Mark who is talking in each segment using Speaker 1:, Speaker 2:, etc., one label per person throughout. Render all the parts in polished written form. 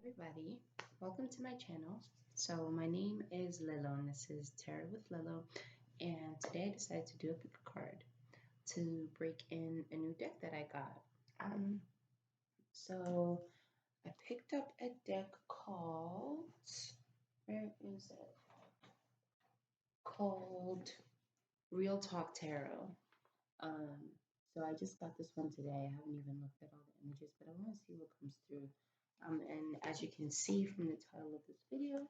Speaker 1: everybody. Welcome to my channel. So my name is Lelo and this is Tarot with Lelo, and today I decided to do a pick a card to break in a new deck that I got. So I picked up a deck called, where is it? Called Real Talk Tarot. So I just got this one today. I haven't even looked at all the images, but I want to see what comes through. And as you can see from the title of this video,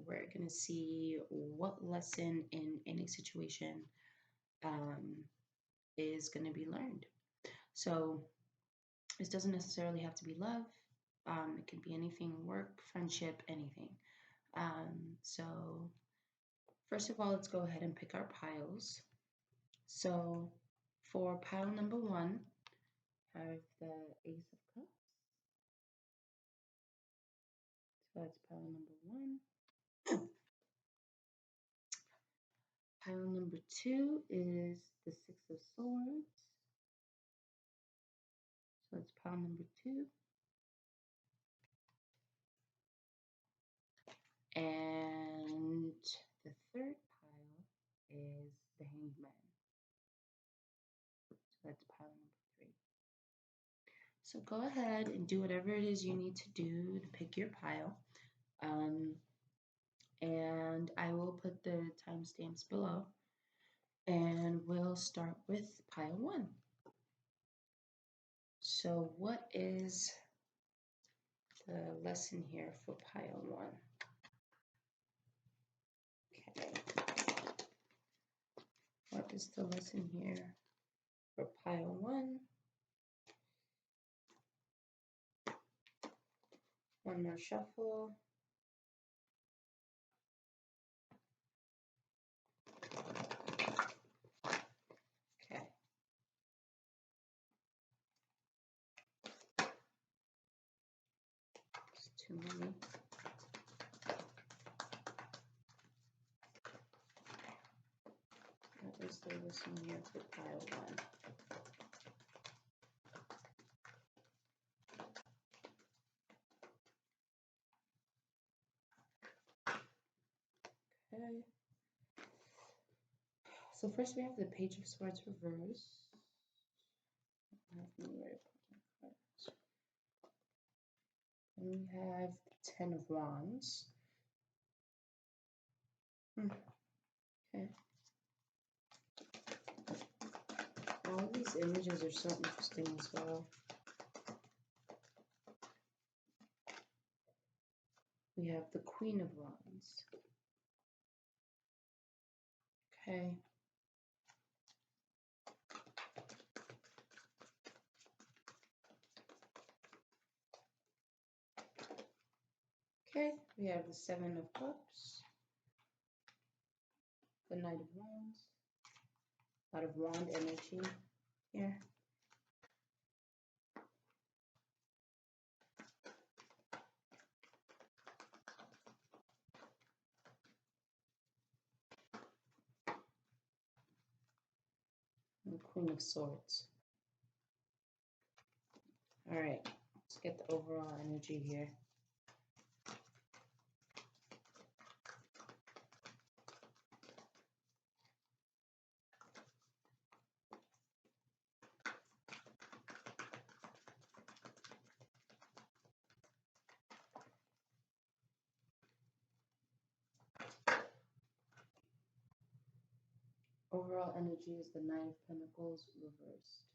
Speaker 1: we're going to see what lesson in any situation is going to be learned. So this doesn't necessarily have to be love. It can be anything, work, friendship, anything. So first of all, let's go ahead and pick our piles. So for pile number one, I have the Ace of Cups. So that's pile number one. Pile number two is the Six of Swords. So that's pile number two. And the third pile is the Hangman. So that's pile number three. So go ahead and do whatever it is you need to do to pick your pile. And I will put the timestamps below. And we'll start with pile one. So what is the lesson here for pile one? Okay. What is the lesson here for pile one? One more shuffle. Okay. It's too many. What is the lesson here for pile one? Okay. So first we have the Page of Swords reverse. And we have the Ten of Wands. Okay. All these images are so interesting as well. We have the Queen of Wands. Okay. Okay, we have the Seven of Cups, the Knight of Wands, a lot of wand energy here. And the Queen of Swords. All right, let's get the overall energy here. Overall energy is the Nine of Pentacles reversed.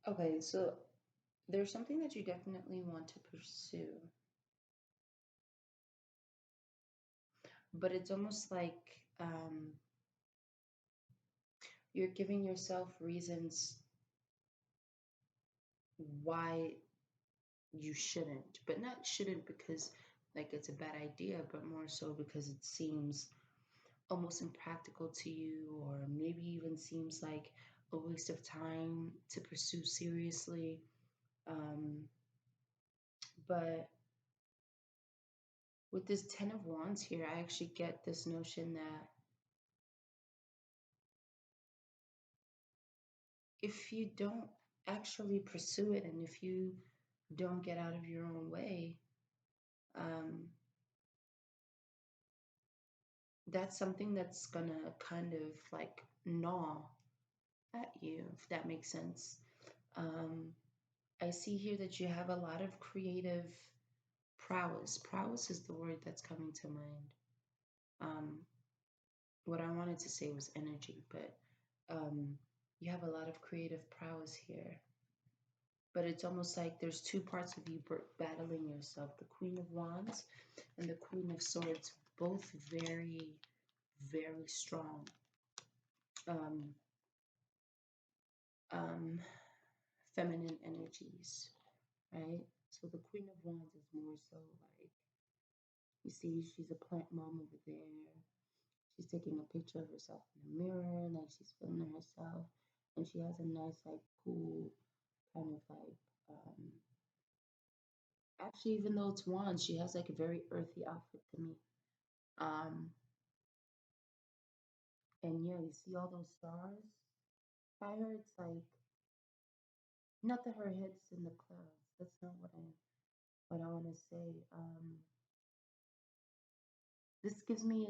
Speaker 1: Okay, so there's something that you definitely want to pursue, but it's almost like you're giving yourself reasons why you shouldn't, but not shouldn't because like it's a bad idea, but more so because it seems almost impractical to you, or maybe even seems like a waste of time to pursue seriously. Um, but with this Ten of Wands here, I actually get this notion that if you don't actually pursue it and if you don't get out of your own way, um, that's something that's gonna kind of like gnaw at you, if that makes sense. Um, I see here that you have a lot of creative prowess. Prowess is the word that's coming to mind. Um, what I wanted to say was energy, but um, you have a lot of creative prowess here. But it's almost like there's two parts of you battling yourself, the Queen of Wands and the Queen of Swords, both very, very strong. Um, um, Feminine energies, right? So the Queen of Wands is more so like, you see, she's a plant mom over there. She's taking a picture of herself in the mirror, like she's filming herself, and she has a nice, like, cool kind of like, actually, even though it's wands, she has like a very earthy outfit to me. Um, and yeah, you see all those stars by her. It's like not that her head's in the clouds. That's not what I want to say. This gives me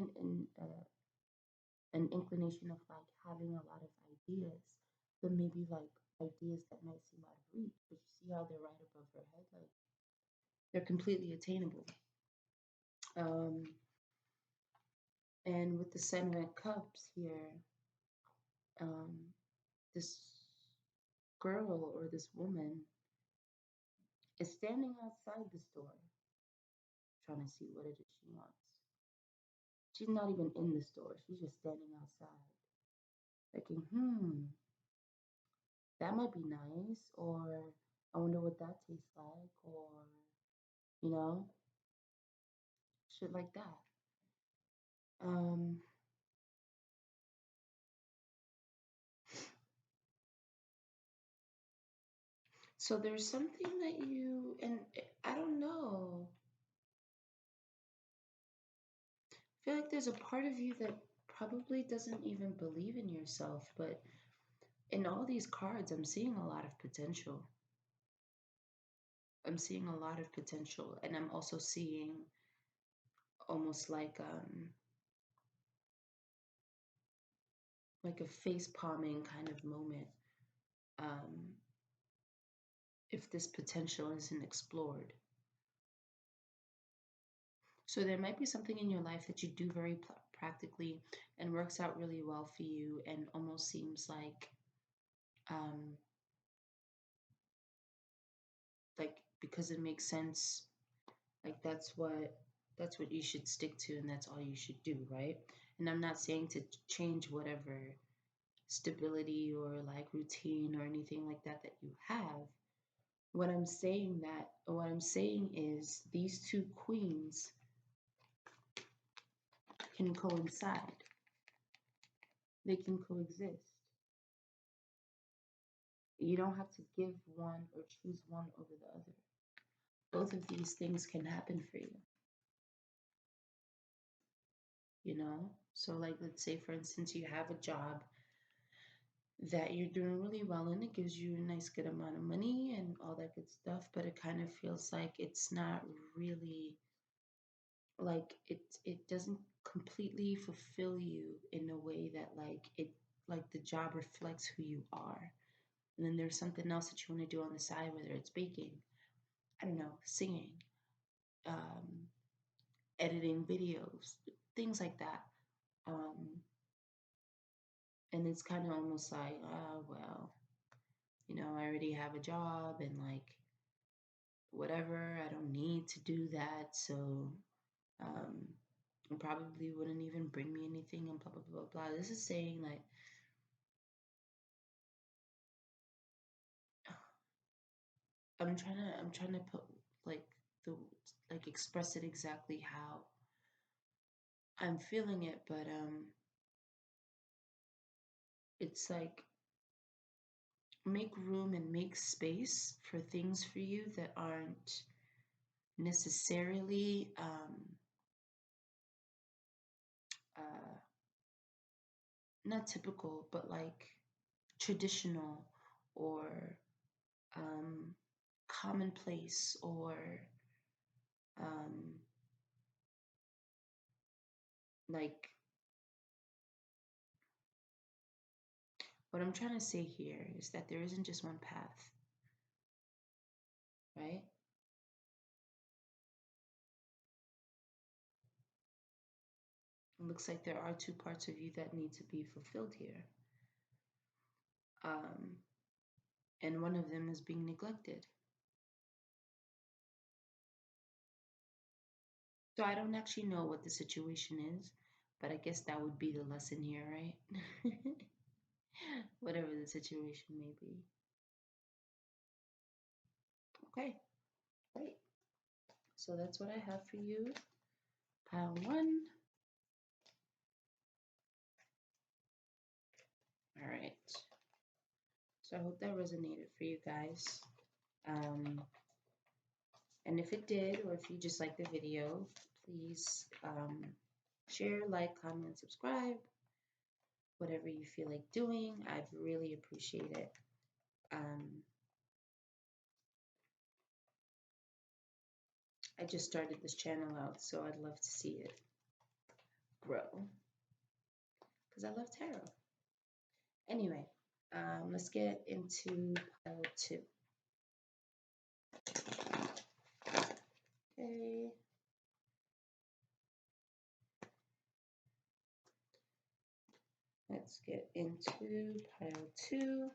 Speaker 1: an inclination of like having a lot of ideas, but maybe like ideas that might seem out of reach. But you see how they're right above her head, like they're completely attainable. Um, and with the Seven of Cups here, um, this girl or this woman is standing outside the store trying to see what it is she wants. She's not even in the store. She's just standing outside, thinking, that might be nice, or I wonder what that tastes like, or, you know, shit like that. Um, so there's something that you, and I don't know, I feel like there's a part of you that probably doesn't even believe in yourself, but in all these cards, I'm seeing a lot of potential. I'm seeing a lot of potential, and I'm also seeing almost like a face palming kind of moment, um, if this potential isn't explored. So there might be something in your life that you do very practically and works out really well for you, and almost seems um, like because it makes sense, like that's what you should stick to, and that's all you should do, right? And I'm not saying to change whatever stability or like routine or anything like that you have. What I'm saying is these two queens can coincide. They can coexist. You don't have to give one or choose one over the other. Both of these things can happen for you, you know? So like let's say for instance you have a job that you're doing really well in. It gives you a nice good amount of money and all that good stuff, but it kind of feels like it's not really like it doesn't completely fulfill you in a way that like the job reflects who you are. And then there's something else that you want to do on the side, whether it's baking, I don't know, singing, um, editing videos, things like that. Um, and it's kind of almost like, oh well, I already have a job and like whatever, I don't need to do that. So um, it probably wouldn't even bring me anything and blah, blah, blah, blah. This is saying like, I'm trying to put like the, like express it exactly how I'm feeling it, but it's like make room and make space for things for you that aren't necessarily uh, not typical, but like traditional or um, commonplace or um, like what I'm trying to say here is that there isn't just one path, right? It looks like there are two parts of you that need to be fulfilled here. Um, and one of them is being neglected. So I don't actually know what the situation is, but I guess that would be the lesson here, right? Whatever the situation may be. Okay, great. So that's what I have for you. Pile one. All right. So I hope that resonated for you guys. And if it did, or if you just like the video, please share, like, comment, subscribe, whatever you feel like doing. I'd really appreciate it. I just started this channel out, so I'd love to see it grow because I love tarot. Anyway, let's get into pile two. Okay. Let's get into pile two.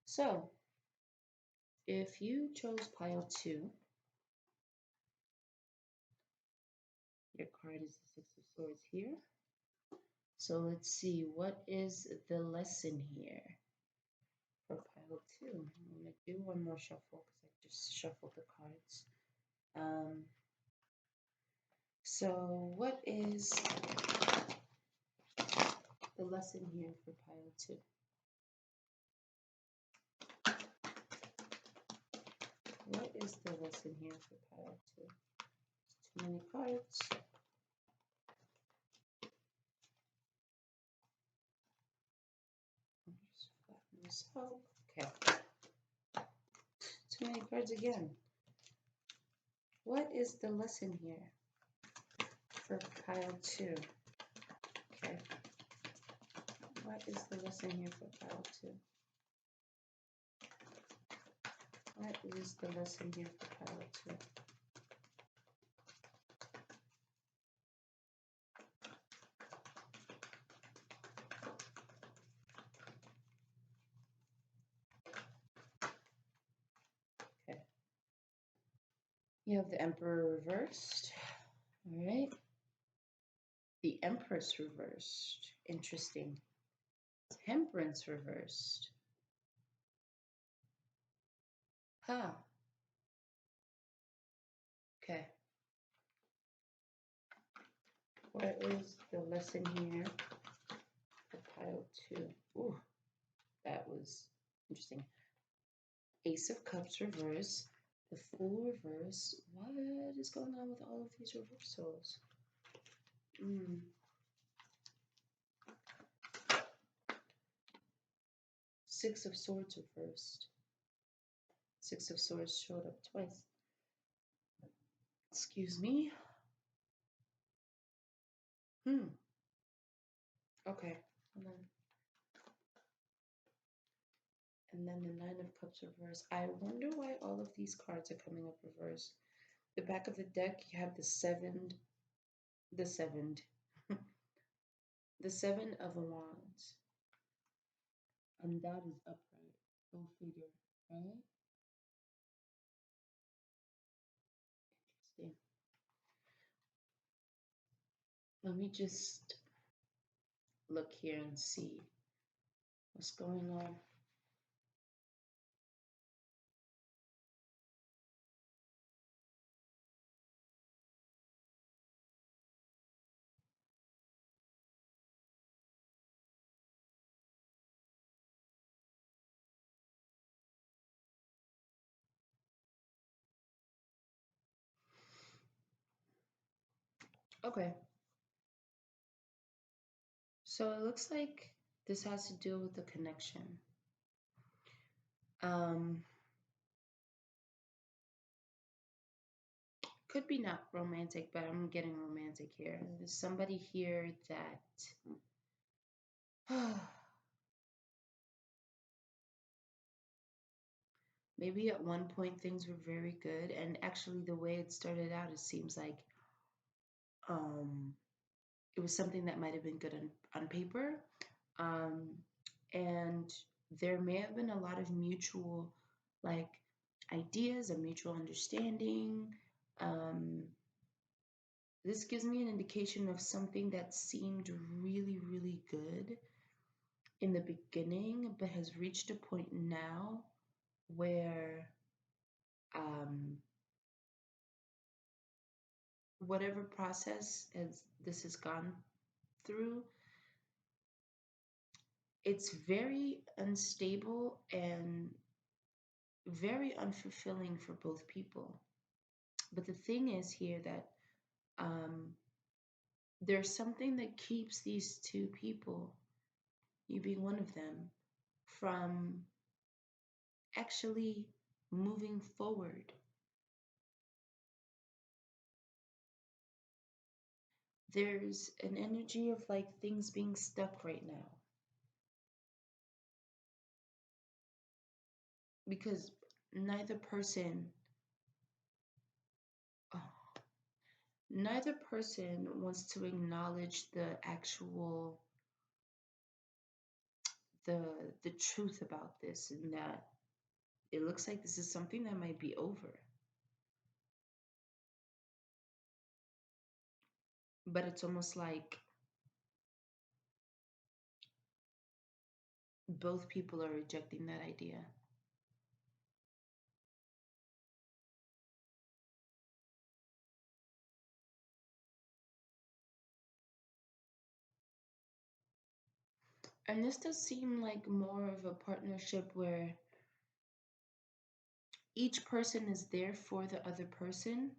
Speaker 1: So, if you chose pile two, your card is the Six of Swords here. So let's see, what is the lesson here for pile two? I'm going to do one more shuffle because I just shuffled the cards. So what is the lesson here for pile two? What is the lesson here for pile two? Too many cards. Just flatten this out. Okay. Too many cards again. What is the lesson here for pile two? Okay. What is the lesson here for pile two? What is the lesson here for pile two? Okay. You have the Emperor reversed. All right. The Empress reversed. Interesting. Temperance reversed. Huh. Okay. What is the lesson here for pile two? Ooh, that was interesting. Ace of Cups reverse. The Fool reverse. What is going on with all of these reversals? Six of Swords reversed. Six of Swords showed up twice. Excuse me. Okay. And then the Nine of Cups reverse. I wonder why all of these cards are coming up reverse. The back of the deck, you have the seven, the Seven of Wands. And that is upright. Go figure, right? Interesting. Let me just look here and see what's going on. Okay. So it looks like this has to do with the connection. Um, could be not romantic, but I'm getting romantic here. There's somebody here that maybe at one point things were very good, and actually the way it started out, it seems like um, it was something that might have been good on paper, um, and there may have been a lot of mutual like ideas, a mutual understanding. Um, this gives me an indication of something that seemed really, really good in the beginning, but has reached a point now where um, whatever process as this has gone through, it's very unstable and very unfulfilling for both people. But the thing is here that um, there's something that keeps these two people, you being one of them, from actually moving forward. There's an energy of like things being stuck right now because neither person, oh, neither person wants to acknowledge the actual the the truth about this, and that it looks like this is something that might be over. But it's almost like both people are rejecting that idea. And this does seem like more of a partnership where each person is there for the other person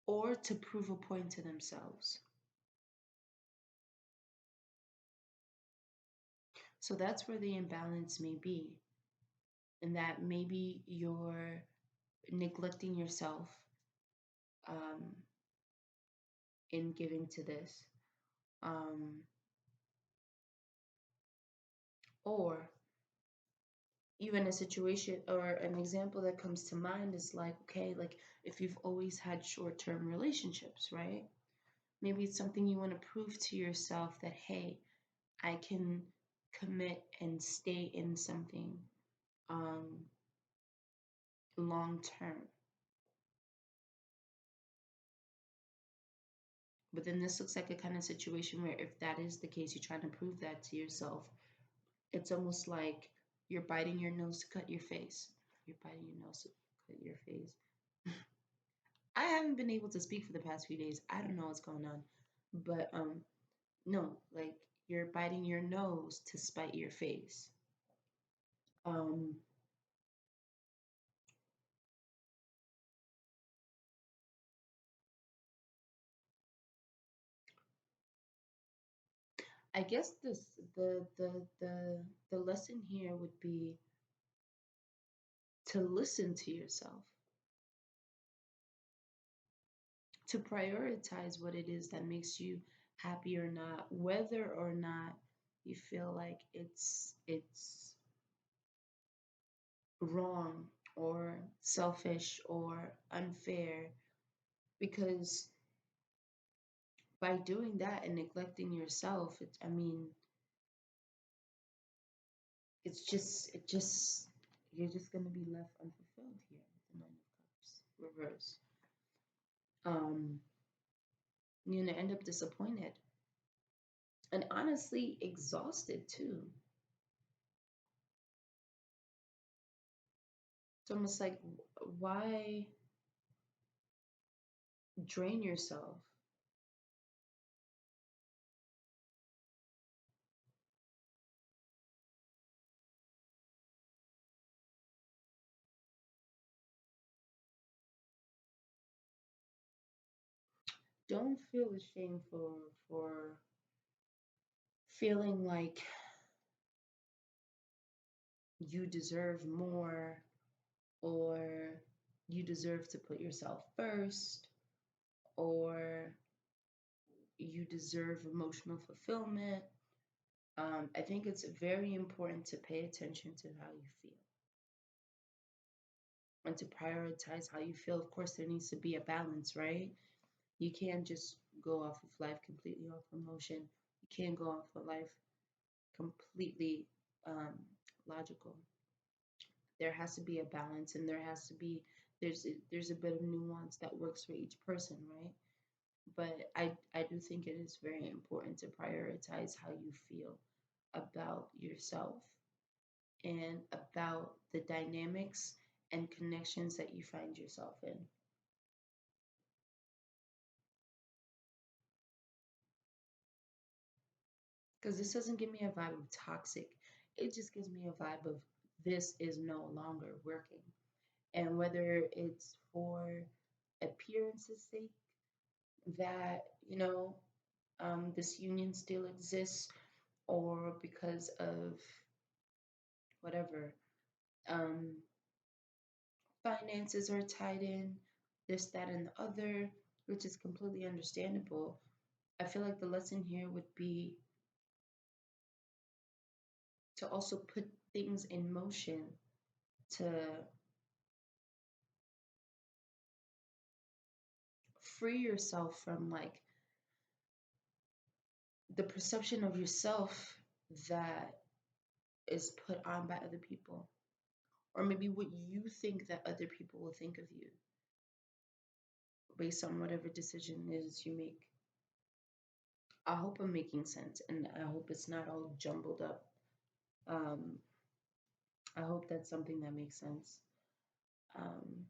Speaker 1: or to prove a point to themselves. So that's where the imbalance may be, and that maybe you're neglecting yourself um, in giving to this. Um, or even a situation or an example that comes to mind is like, okay, like if you've always had short term relationships, right? Maybe it's something you want to prove to yourself that, hey, I can commit and stay in something um, long term. But then this looks like a kind of situation where if that is the case, you're trying to prove that to yourself. It's almost like you're biting your nose to cut your face. You're biting your nose to cut your face. I haven't been able to speak for the past few days. I don't know what's going on. But no, like you're biting your nose to spite your face. Um I guess the lesson here would be to listen to yourself, to prioritize what it is that makes you happy or not, whether or not you feel like it's wrong or selfish or unfair, because by doing that and neglecting yourself, I mean, it just you're just gonna be left unfulfilled here with the Nine of Cups reverse. Um, you're gonna end up disappointed and honestly exhausted too. It's almost like why drain yourself? don't feel ashamed for feeling like you deserve more, or you deserve to put yourself first, or you deserve emotional fulfillment. I think it's very important to pay attention to how you feel and to prioritize how you feel. Of course, there needs to be a balance, right? You can't just go off of life completely off emotion. You can't go off of life completely logical. There has to be a balance, and there's a bit of nuance that works for each person, right? But I do think it is very important to prioritize how you feel about yourself and about the dynamics and connections that you find yourself in. Because this doesn't give me a vibe of toxic. It just gives me a vibe of this is no longer working. And whether it's for appearance's sake that, this union still exists, or because of whatever, um, finances are tied in, this, that, and the other, which is completely understandable. I feel like the lesson here would be to also put things in motion to free yourself from like the perception of yourself that is put on by other people, or maybe what you think that other people will think of you based on whatever decision it is you make. I hope I'm making sense, and I hope it's not all jumbled up. Um, I hope that's something that makes sense. Um,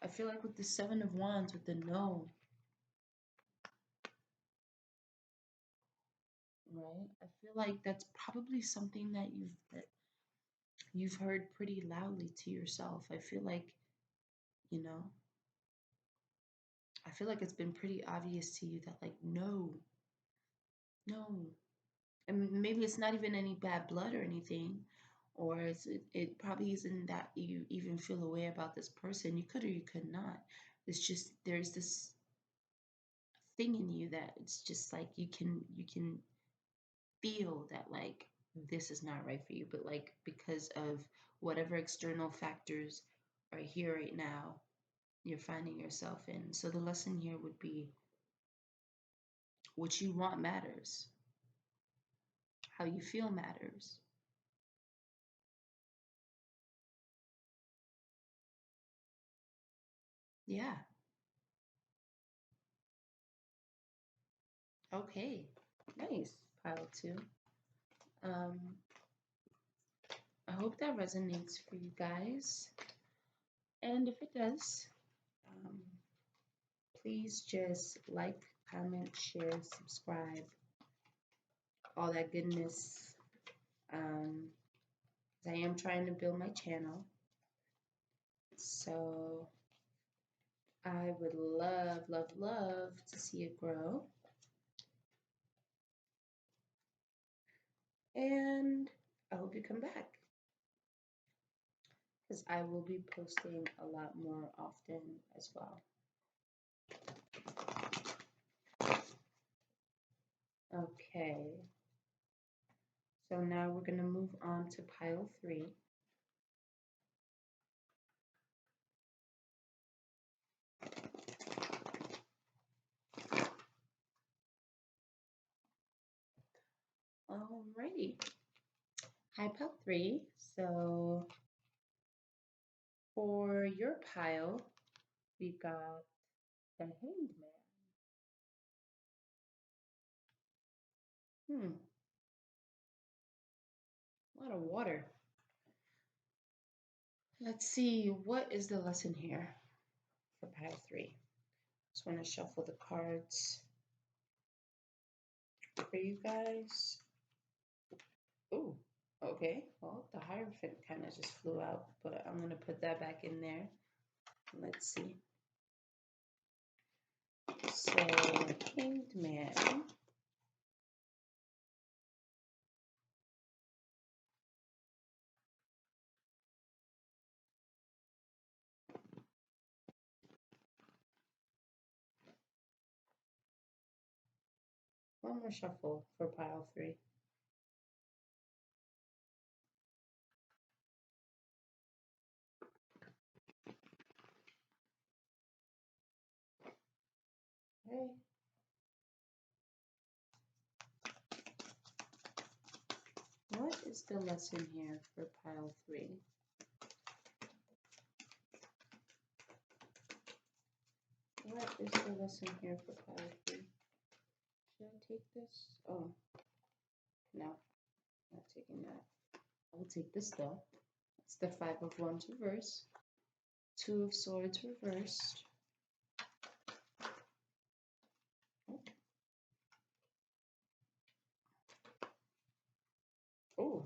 Speaker 1: I feel like with the Seven of Wands, with the no, right? I feel like that's probably something that you've heard pretty loudly to yourself. You know, I feel like it's been pretty obvious to you that like no, no. I mean, maybe it's not even any bad blood or anything, or it probably isn't that you even feel a way about this person. You could or you could not. It's just there's this thing in you that it's just like you can feel that like this is not right for you, but like because of whatever external factors are here right now, you're finding yourself in. So the lesson here would be what you want matters, how you feel matters. Yeah. Okay. Nice. Pile two. Um, I hope that resonates for you guys. And if it does, um, please just like, comment, share, subscribe, all that goodness. Um, I am trying to build my channel. So I would love, love, love to see it grow. And I hope you come back because I will be posting a lot more often as well. Okay. So now we're going to move on to pile three. Alrighty. Hi, pile three. So for your pile, we got the Hanged Man. A lot of water. Let's see, what is the lesson here for pile three? Just want to shuffle the cards for you guys. Ooh, okay. Well, the Hierophant kind of just flew out, but I'm going to put that back in there. Let's see. So, Hanged Man. One more shuffle for pile 3. Okay. What is the lesson here for pile 3? What is the lesson here for pile 3? Should I take this? Oh, no, not taking that. I will take this though. It's the Five of Wands reversed, Two of Swords reversed. Oh,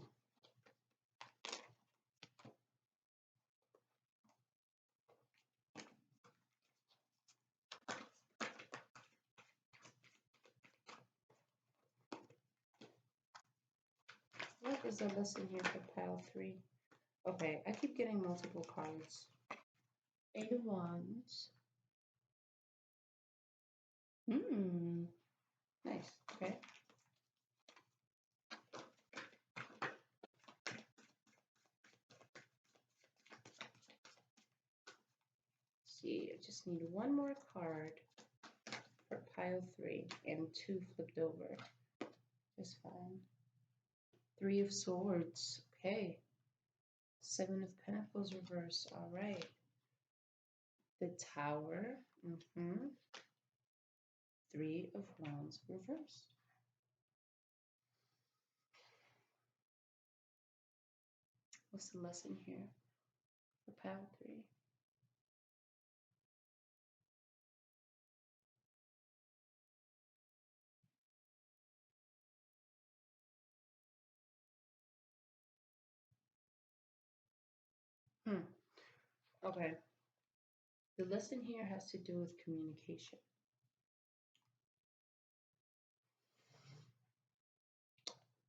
Speaker 1: what is the lesson here for pile 3? Okay, I keep getting multiple cards. Eight of Wands. Nice. Okay. Let's see, I just need one more card for pile 3 and 2 flipped over. That's fine. Three of Swords. Okay. Seven of Pentacles reversed. All right. The Tower. Three of Wands reversed. What's the lesson here for pile 3? Okay. The lesson here has to do with communication.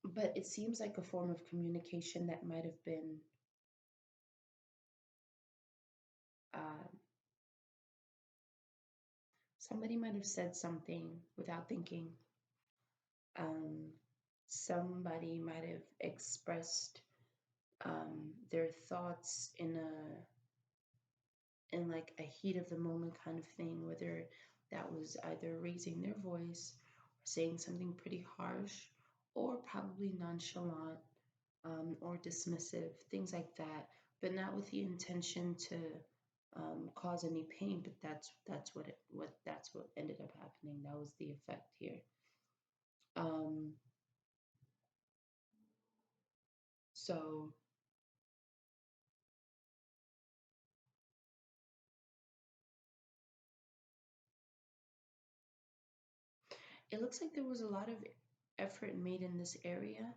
Speaker 1: But it seems like a form of communication that might have been uh, somebody might have said something without thinking. Somebody might have expressed their thoughts in like a heat of the moment kind of thing, whether that was either raising their voice or saying something pretty harsh or probably nonchalant or dismissive, things like that, but not with the intention to cause any pain. But that's what ended up happening. That was the effect here. Um, so it looks like there was a lot of effort made in this area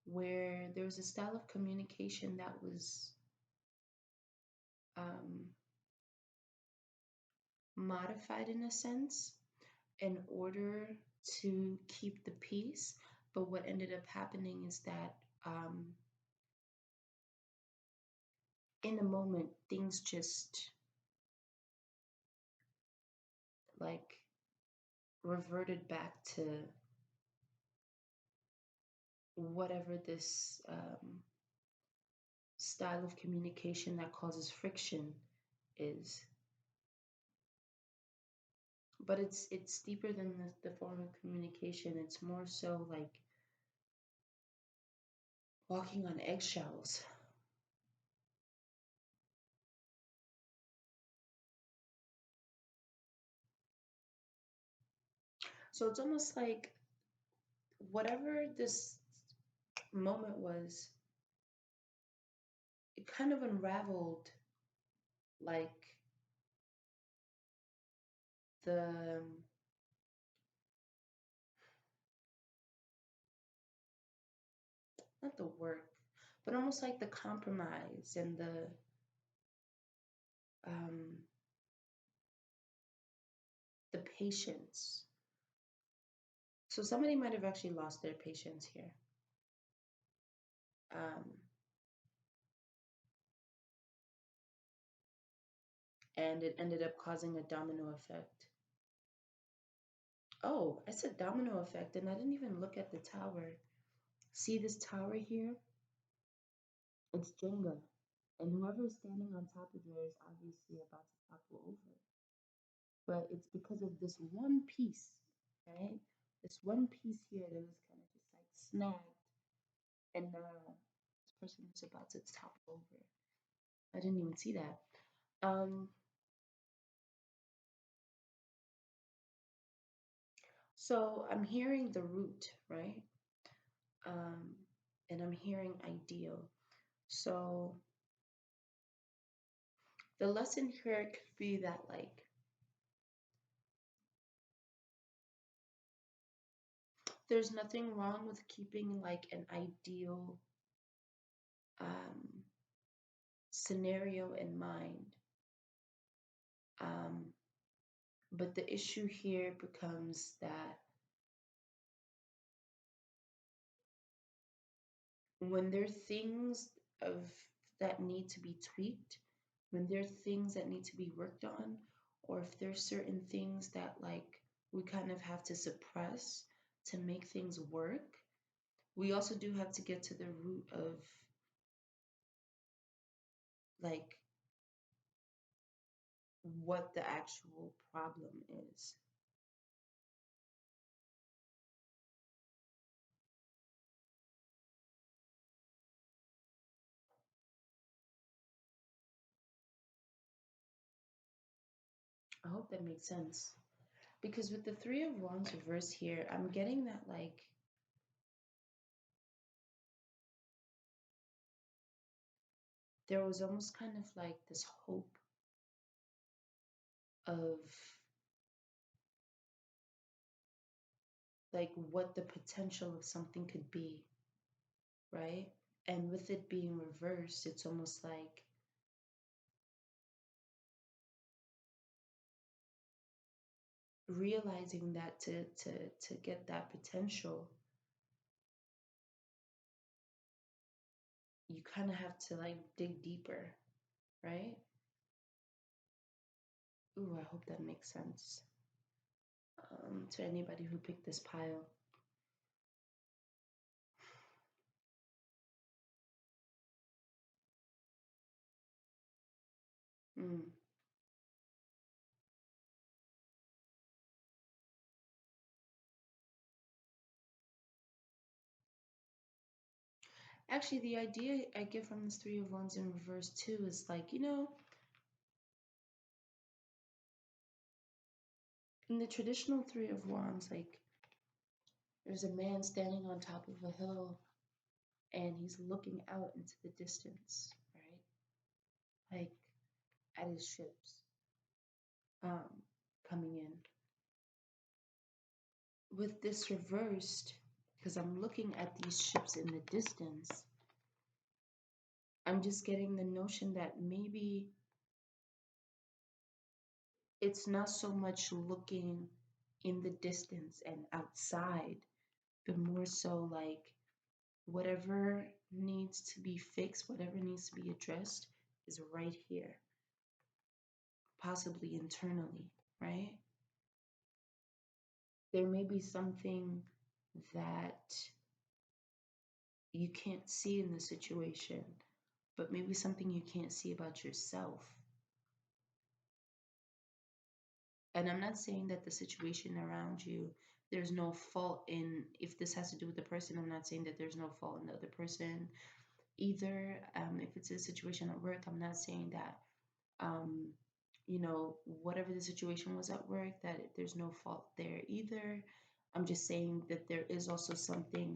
Speaker 1: where there was a style of communication that was um, modified in a sense in order to keep the peace. But what ended up happening is that in a moment, things just like reverted back to whatever this style of communication that causes friction is. But it's deeper than the form of communication. It's more so like walking on eggshells. So it's almost like whatever this moment was, it kind of unraveled like the not the work, but almost like the compromise and the um patience. So somebody might have actually lost their patience here. Um, and it ended up causing a domino effect. Oh, I said domino effect, and I didn't even look at the tower. See this tower here? It's Jenga. And whoever is standing on top of there is obviously about to topple over. But it's because of this one piece, right? This one piece here that was kind of just like snagged, and this person was about to topple over. I didn't even see that. Um, so I'm hearing the root, right? Um, and I'm hearing ideal. So the lesson here could be that like there's nothing wrong with keeping like an ideal um, scenario in mind. Um, but the issue here becomes that when there are things of that need to be tweaked, when there are things that need to be worked on, or if there's certain things that like we kind of have to suppress to make things work, we also do have to get to the root of like what the actual problem is. I hope that makes sense. Because with the Three of Wands reverse here, I'm getting that like there was almost kind of like this hope of like what the potential of something could be, right? And with it being reversed, it's almost like realizing that to get that potential, you kind of have to like dig deeper, right? Ooh, I hope that makes sense to anybody who picked this pile. Mm. Actually, the idea I get from this Three of Wands in reverse too is like, in the traditional Three of Wands, like there's a man standing on top of a hill and he's looking out into the distance, right? Like at his ships um, coming in. With this reversed, because I'm looking at these ships in the distance, I'm just getting the notion that maybe it's not so much looking in the distance and outside, but more so like whatever needs to be fixed, whatever needs to be addressed is right here, possibly internally, right? There may be something that you can't see in the situation, but maybe something you can't see about yourself. And I'm not saying that the situation around you, there's no fault in, if this has to do with the person, I'm not saying that there's no fault in the other person either. If it's a situation at work, I'm not saying that, whatever the situation was at work, that there's no fault there either. I'm just saying that there is also something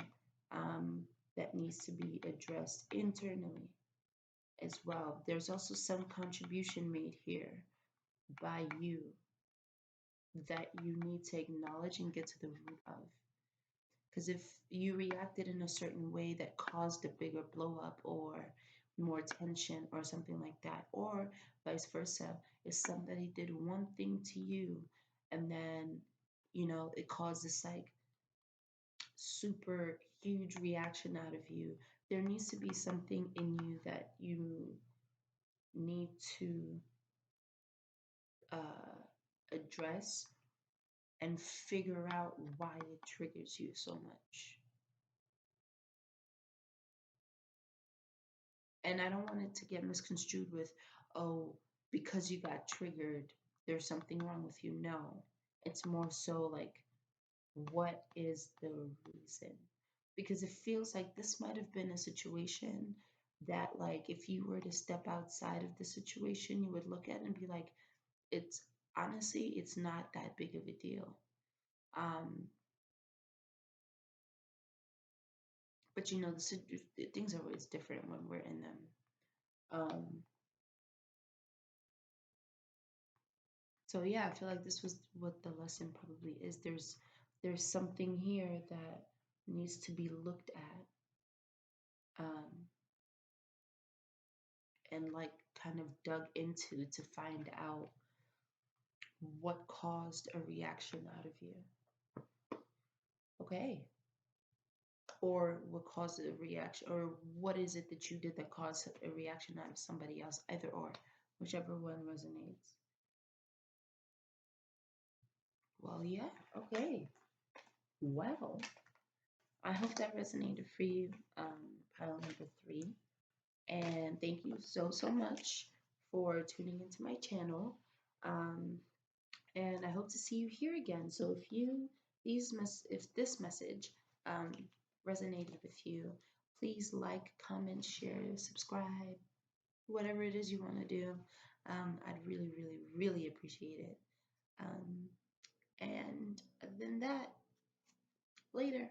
Speaker 1: um, that needs to be addressed internally as well. There's also some contribution made here by you that you need to acknowledge and get to the root of. Because if you reacted in a certain way that caused a bigger blow up or more tension or something like that, or vice versa, if somebody did one thing to you and then, you know, it caused this like super huge reaction out of you. There needs to be something in you that you need to uh, address and figure out why it triggers you so much. And I don't want it to get misconstrued with, oh, because you got triggered, there's something wrong with you. No, it's more so like, what is the reason? Because it feels like this might have been a situation that, like, if you were to step outside of the situation, you would look at it and be like, it's honestly, it's not that big of a deal. Um, but you know, things are always different when we're in them. Um, so yeah, I feel like this was what the lesson probably is. There's something here that needs to be looked at, and like kind of dug into to find out what caused a reaction out of you. Okay. Or what caused a reaction, or what is it that you did that caused a reaction out of somebody else, either or, whichever one resonates. Well, yeah, okay. Well, I hope that resonated for you, pile number three. And thank you so, so much for tuning into my channel. Um, and I hope to see you here again. So if this message um, resonated with you, please like, comment, share, subscribe, whatever it is you want to do. I'd really, really, really appreciate it. And other than that, later.